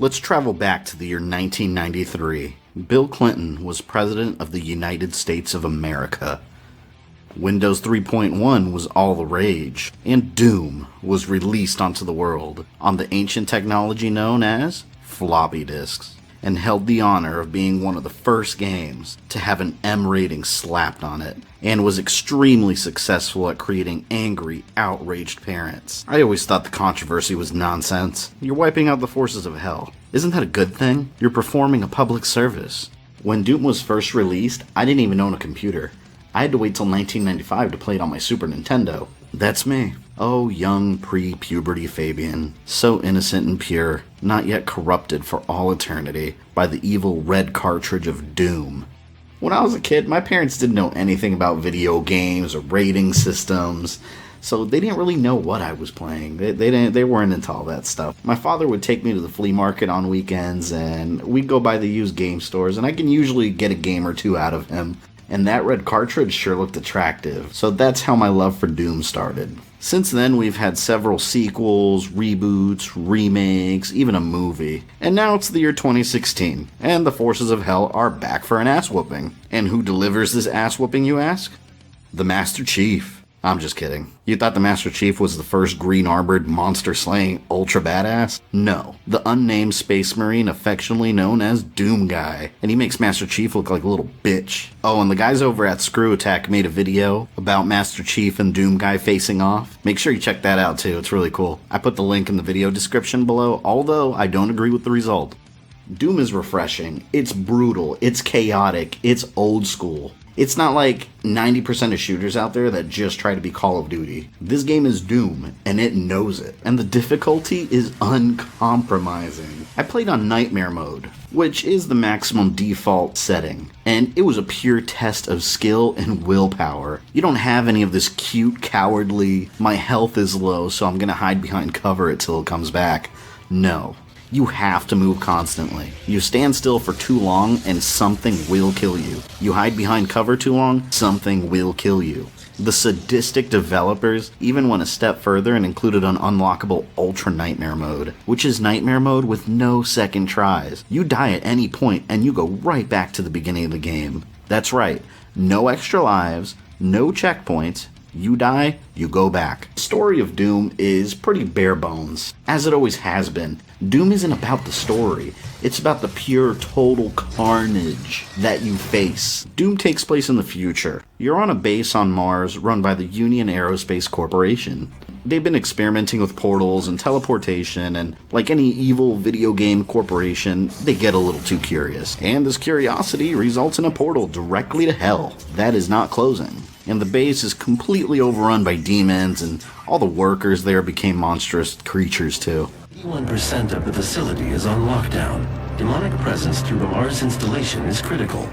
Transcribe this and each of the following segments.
Let's travel back to the year 1993. Bill Clinton was President of the United States of America. Windows 3.1 was all the rage, and Doom was released onto the world on the ancient technology known as floppy disks, and held the honor of being one of the first games to have an M rating slapped on it, and was extremely successful at creating angry, outraged parents. I always thought the controversy was nonsense. You're wiping out the forces of hell. Isn't that a good thing? You're performing a public service. When Doom was first released, I didn't even own a computer. I had to wait till 1995 to play it on my Super Nintendo. That's me. Oh, young pre-puberty Fabian, so innocent and pure, not yet corrupted for all eternity by the evil red cartridge of Doom. When I was a kid, my parents didn't know anything about video games or rating systems, so they didn't really know what I was playing. They weren't into all that stuff. My father would take me to the flea market on weekends, and we'd go by the used game stores, and I can usually get a game or two out of him. And that red cartridge sure looked attractive, so that's how my love for Doom started. Since then, we've had several sequels, reboots, remakes, even a movie. And now it's the year 2016, and the forces of hell are back for an ass-whooping. And who delivers this ass-whooping, you ask? The Master Chief. I'm just kidding. You thought the Master Chief was the first green-armored, monster-slaying, ultra badass? No. The unnamed space marine affectionately known as Doom Guy. And he makes Master Chief look like a little bitch. Oh, and the guys over at Screw Attack made a video about Master Chief and Doom Guy facing off. Make sure you check that out too, it's really cool. I put the link in the video description below, although I don't agree with the result. Doom is refreshing, it's brutal, it's chaotic, it's old school. It's not like 90% of shooters out there that just try to be Call of Duty. This game is Doom, and it knows it. And the difficulty is uncompromising. I played on Nightmare mode, which is the maximum default setting, and it was a pure test of skill and willpower. You don't have any of this cute, cowardly, my health is low, so I'm gonna hide behind cover until it comes back. No. You have to move constantly. You stand still for too long and something will kill you. You hide behind cover too long, something will kill you. The sadistic developers even went a step further and included an unlockable Ultra Nightmare mode, which is Nightmare mode with no second tries. You die at any point and you go right back to the beginning of the game. That's right, no extra lives, no checkpoints. You die, you go back. The story of Doom is pretty bare bones, as it always has been. Doom isn't about the story, it's about the pure total carnage that you face. Doom takes place in the future. You're on a base on Mars run by the Union Aerospace Corporation. They've been experimenting with portals and teleportation, and like any evil video game corporation, they get a little too curious. And this curiosity results in a portal directly to hell. That is not closing. And the base is completely overrun by demons, and all the workers there became monstrous creatures too. 81% of the facility is on lockdown. Demonic presence through the Mars installation is critical.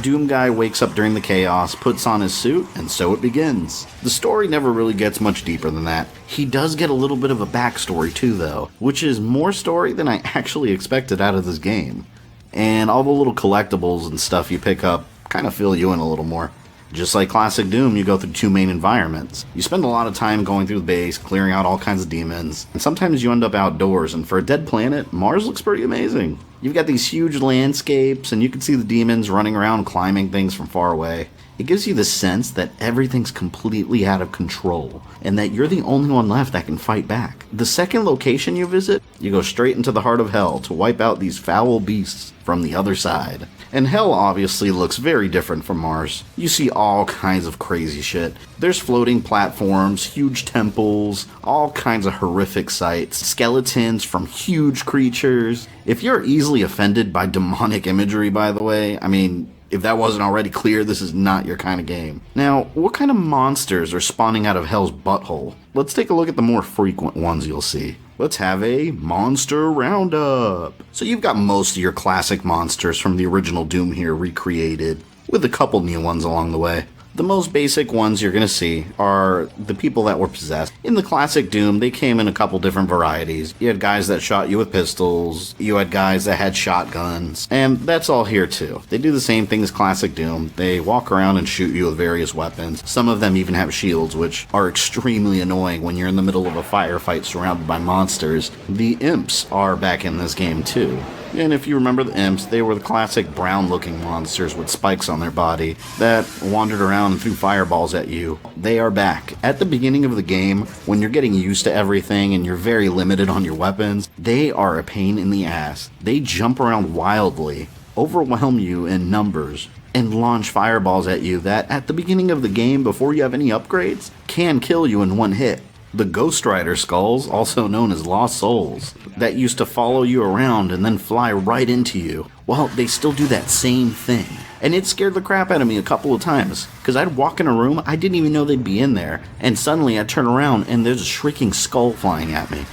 Doom Guy wakes up during the chaos, puts on his suit, and so it begins. The story never really gets much deeper than that. He does get a little bit of a backstory too though, which is more story than I actually expected out of this game. And all the little collectibles and stuff you pick up kind of fill you in a little more. Just like classic Doom, you go through two main environments. You spend a lot of time going through the base, clearing out all kinds of demons, and sometimes you end up outdoors, and for a dead planet, Mars looks pretty amazing. You've got these huge landscapes, and you can see the demons running around climbing things from far away. It gives you the sense that everything's completely out of control, and that you're the only one left that can fight back. The second location you visit, you go straight into the heart of hell to wipe out these foul beasts from the other side. And hell obviously looks very different from Mars. You see all kinds of crazy shit. There's floating platforms, huge temples, all kinds of horrific sights, skeletons from huge creatures. If you're easily offended by demonic imagery, by the way, I mean, if that wasn't already clear, this is not your kind of game. Now, what kind of monsters are spawning out of hell's butthole? Let's take a look at the more frequent ones you'll see. Let's have a monster roundup. So you've got most of your classic monsters from the original Doom here recreated, with a couple new ones along the way. The most basic ones you're going to see are the people that were possessed. In the classic Doom, they came in a couple different varieties. You had guys that shot you with pistols, you had guys that had shotguns, and that's all here too. They do the same thing as classic Doom. They walk around and shoot you with various weapons. Some of them even have shields, which are extremely annoying when you're in the middle of a firefight surrounded by monsters. The imps are back in this game too. And if you remember the imps, they were the classic brown-looking monsters with spikes on their body that wandered around and threw fireballs at you. They are back. At the beginning of the game, when you're getting used to everything and you're very limited on your weapons, they are a pain in the ass. They jump around wildly, overwhelm you in numbers, and launch fireballs at you that, at the beginning of the game, before you have any upgrades, can kill you in one hit. The Ghost Rider skulls, also known as Lost Souls, that used to follow you around and then fly right into you. Well, they still do that same thing. And it scared the crap out of me a couple of times, because I'd walk in a room, I didn't even know they'd be in there, and suddenly I'd turn around and there's a shrieking skull flying at me.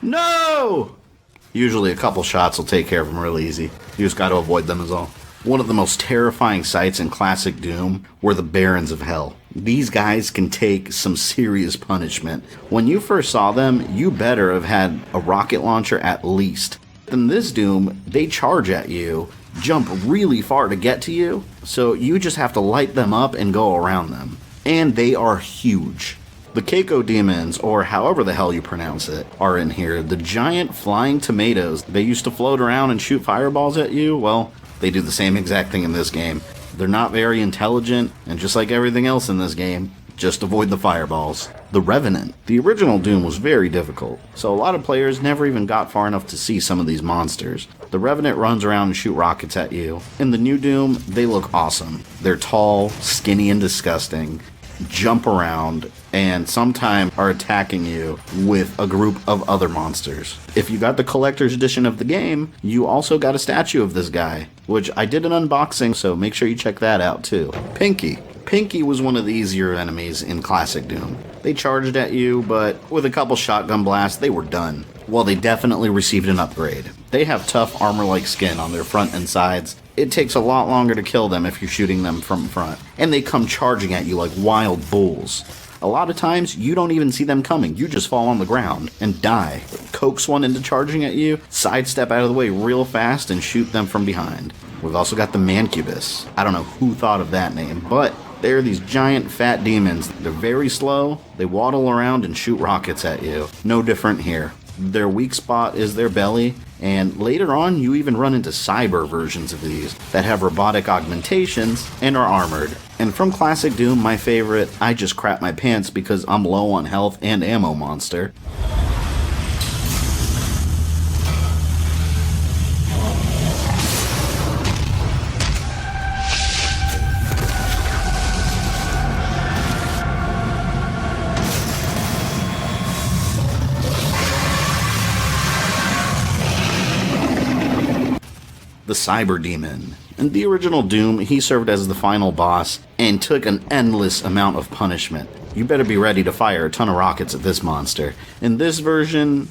No! Usually a couple shots will take care of them real easy. You just gotta avoid them is all. One of the most terrifying sights in classic Doom were the Barons of Hell. These guys can take some serious punishment. When you first saw them, you better have had a rocket launcher at least. In this Doom, they charge at you, jump really far to get to you, so you just have to light them up and go around them. And they are huge. The Keiko demons, or however the hell you pronounce it, are in here. The giant flying tomatoes. They used to float around and shoot fireballs at you. Well, they do the same exact thing in this game. They're not very intelligent, and just like everything else in this game, just avoid the fireballs. The Revenant. The original Doom was very difficult, so a lot of players never even got far enough to see some of these monsters. The Revenant runs around and shoot rockets at you. In the new Doom, they look awesome. They're tall, skinny, and disgusting, jump around, and sometimes are attacking you with a group of other monsters. If you got the collector's edition of the game, you also got a statue of this guy, which I did an unboxing, so make sure you check that out too. Pinky. Pinky was one of the easier enemies in classic Doom. They charged at you, but with a couple shotgun blasts, they were done. Well, they definitely received an upgrade. They have tough armor-like skin on their front and sides. It takes a lot longer to kill them if you're shooting them from front. And they come charging at you like wild bulls. A lot of times, you don't even see them coming. You just fall on the ground and die. Coax one into charging at you, sidestep out of the way real fast, and shoot them from behind. We've also got the Mancubus. I don't know who thought of that name, but they're these giant fat demons. They're very slow, they waddle around and shoot rockets at you. No different here. Their weak spot is their belly, and later on you even run into cyber versions of these that have robotic augmentations and are armored. And from classic Doom, my favorite, I just crap my pants because I'm low on health and ammo monster. The Cyber Demon. In the original Doom, he served as the final boss and took an endless amount of punishment. You better be ready to fire a ton of rockets at this monster. In this version,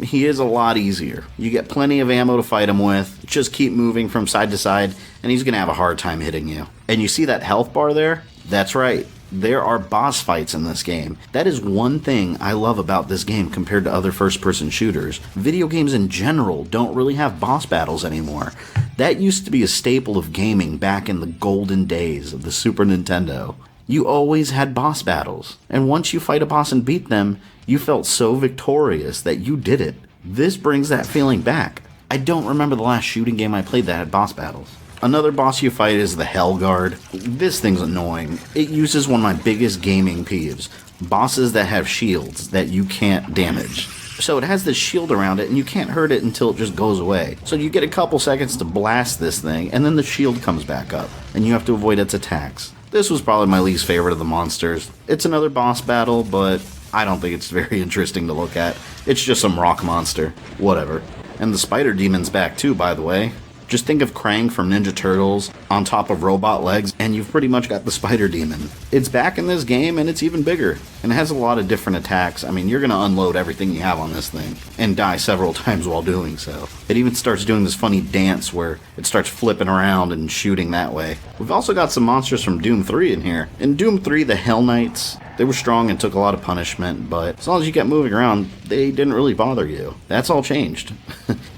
he is a lot easier. You get plenty of ammo to fight him with, just keep moving from side to side, and he's going to have a hard time hitting you. And you see that health bar there? That's right. There are boss fights in this game. That is one thing I love about this game compared to other first-person shooters. Video games in general don't really have boss battles anymore. That used to be a staple of gaming back in the golden days of the Super Nintendo. You always had boss battles, and once you fight a boss and beat them, you felt so victorious that you did it. This brings that feeling back. I don't remember the last shooting game I played that had boss battles. Another boss you fight is the Hell Guard. This thing's annoying. It uses one of my biggest gaming peeves. Bosses that have shields that you can't damage. So it has this shield around it and you can't hurt it until it just goes away. So you get a couple seconds to blast this thing and then the shield comes back up and you have to avoid its attacks. This was probably my least favorite of the monsters. It's another boss battle, but I don't think it's very interesting to look at. It's just some rock monster. Whatever. And the Spider Demon's back too, by the way. Just think of Krang from Ninja Turtles on top of robot legs, and you've pretty much got the Spider Demon. It's back in this game, and it's even bigger. And it has a lot of different attacks. I mean, you're going to unload everything you have on this thing, and die several times while doing so. It even starts doing this funny dance where it starts flipping around and shooting that way. We've also got some monsters from Doom 3 in here. In Doom 3, the Hell Knights, they were strong and took a lot of punishment, but as long as you kept moving around, they didn't really bother you. That's all changed.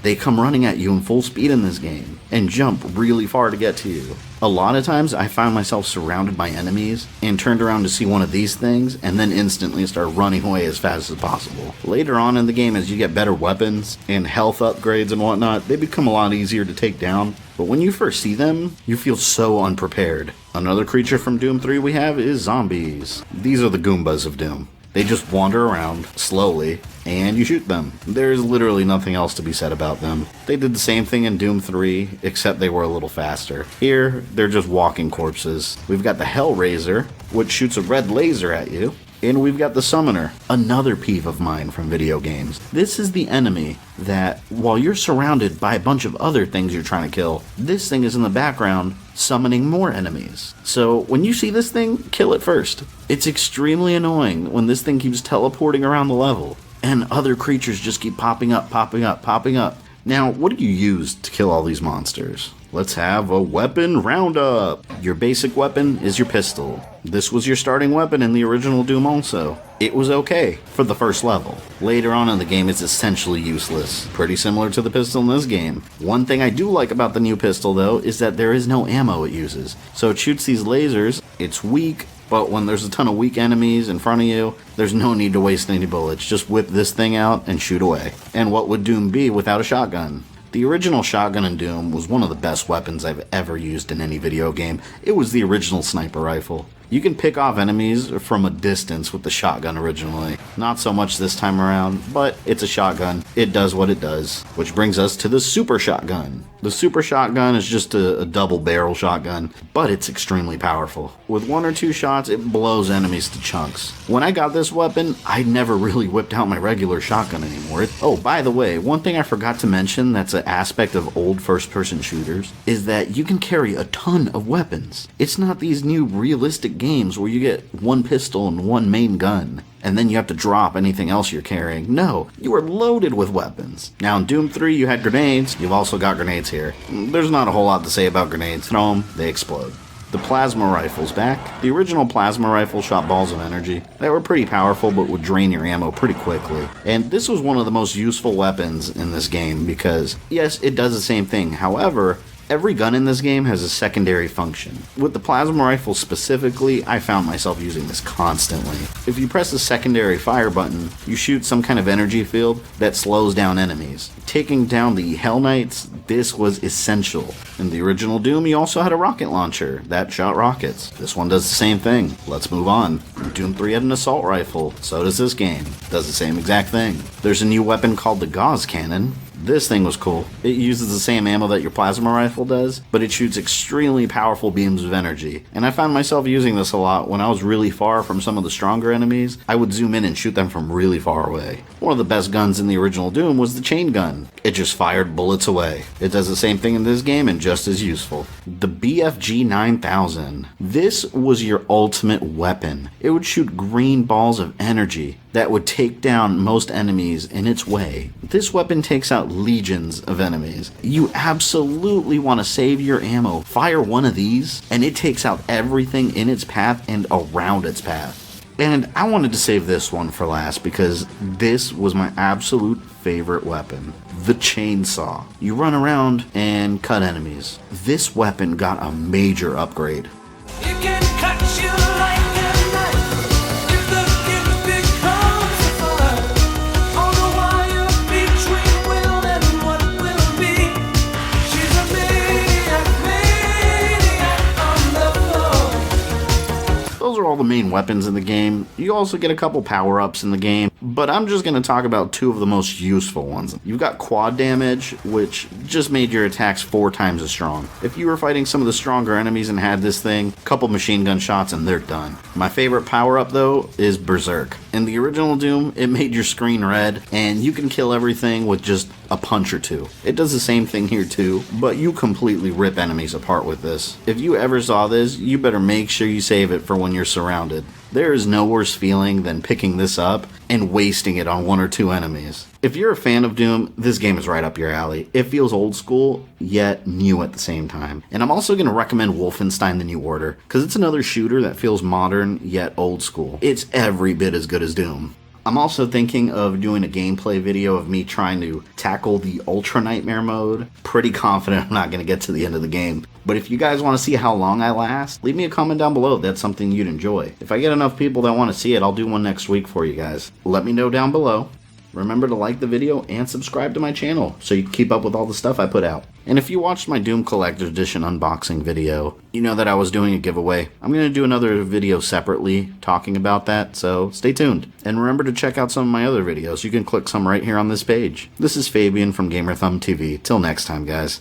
They come running at you in full speed in this game, and jump really far to get to you. A lot of times, I found myself surrounded by enemies, and turned around to see one of these things, and then instantly start running away as fast as possible. Later on in the game, as you get better weapons, and health upgrades and whatnot, they become a lot easier to take down. But when you first see them, you feel so unprepared. Another creature from Doom 3 we have is zombies. These are the Goombas of Doom. They just wander around, slowly, and you shoot them. There's literally nothing else to be said about them. They did the same thing in Doom 3, except they were a little faster. Here, they're just walking corpses. We've got the Hellraiser, which shoots a red laser at you. And we've got the Summoner, another peeve of mine from video games. This is the enemy that, while you're surrounded by a bunch of other things you're trying to kill, this thing is in the background summoning more enemies. So when you see this thing, kill it first. It's extremely annoying when this thing keeps teleporting around the level, and other creatures just keep popping up, popping up, popping up. Now, what do you use to kill all these monsters? Let's have a weapon roundup. Your basic weapon is your pistol. This was your starting weapon in the original Doom also. It was okay for the first level. Later on in the game, it's essentially useless. Pretty similar to the pistol in this game. One thing I do like about the new pistol, though, is that there is no ammo it uses. So it shoots these lasers, it's weak, but when there's a ton of weak enemies in front of you, there's no need to waste any bullets. Just whip this thing out and shoot away. And what would Doom be without a shotgun? The original shotgun in Doom was one of the best weapons I've ever used in any video game. It was the original sniper rifle. You can pick off enemies from a distance with the shotgun originally. Not so much this time around, but it's a shotgun. It does what it does. Which brings us to the super shotgun. The super shotgun is just a double barrel shotgun, but it's extremely powerful. With 1 or 2 shots, it blows enemies to chunks. When I got this weapon, I never really whipped out my regular shotgun anymore. Oh, by the way, one thing I forgot to mention that's an aspect of old first-person shooters is that you can carry a ton of weapons. It's not these new realistic games where you get one pistol and one main gun, and then you have to drop anything else you're carrying. No, you are loaded with weapons. Now in Doom 3 you had grenades, you've also got grenades here. There's not a whole lot to say about grenades. Throw them, they explode. The plasma rifle's back. The original plasma rifle shot balls of energy. They were pretty powerful but would drain your ammo pretty quickly. And this was one of the most useful weapons in this game because, yes, it does the same thing. However, every gun in this game has a secondary function. With the plasma rifle specifically, I found myself using this constantly. If you press the secondary fire button, you shoot some kind of energy field that slows down enemies. Taking down the Hell Knights, this was essential. In the original Doom, you also had a rocket launcher that shot rockets. This one does the same thing. Let's move on. Doom 3 had an assault rifle, so does this game. Does the same exact thing. There's a new weapon called the Gauss Cannon. This thing was cool. It uses the same ammo that your plasma rifle does, but it shoots extremely powerful beams of energy. And I found myself using this a lot when I was really far from some of the stronger enemies. I would zoom in and shoot them from really far away. One of the best guns in the original Doom was the chain gun. It just fired bullets away. It does the same thing in this game and just as useful. The BFG 9000. This was your ultimate weapon. It would shoot green balls of energy that would take down most enemies in its way. This weapon takes out legions of enemies. You absolutely want to save your ammo. Fire one of these, and it takes out everything in its path and around its path. And I wanted to save this one for last because this was my absolute favorite weapon. The chainsaw. You run around and cut enemies. This weapon got a major upgrade. You can cut you like a knife if the gift becomes a fire. On the wire between will and what will be. She's a maniac on the floor. Those are all the main weapons in the game. You also get a couple power-ups in the game, but I'm just going to talk about 2 of the most useful ones. You've got quad damage, which just made your attacks 4 times as strong. If you were fighting some of the stronger enemies and had this thing, a couple machine gun shots and they're done. My favorite power-up though is Berserk. In the original Doom, it made your screen red, and you can kill everything with just a punch or 2. It does the same thing here too, but you completely rip enemies apart with this. If you ever saw this, you better make sure you save it for when you're surrounded. There is no worse feeling than picking this up and wasting it on 1 or 2 enemies. If you're a fan of Doom, this game is right up your alley. It feels old school, yet new at the same time. And I'm also going to recommend Wolfenstein: The New Order, because it's another shooter that feels modern, yet old school. It's every bit as good as Doom. I'm also thinking of doing a gameplay video of me trying to tackle the Ultra Nightmare mode. Pretty confident I'm not going to get to the end of the game. But if you guys want to see how long I last, leave me a comment down below if that's something you'd enjoy. If I get enough people that want to see it, I'll do one next week for you guys. Let me know down below. Remember to like the video and subscribe to my channel so you can keep up with all the stuff I put out. And if you watched my Doom Collector's Edition unboxing video, you know that I was doing a giveaway. I'm going to do another video separately talking about that, so stay tuned. And remember to check out some of my other videos. You can click some right here on this page. This is Fabian from GamerThumbTV. Till next time, guys.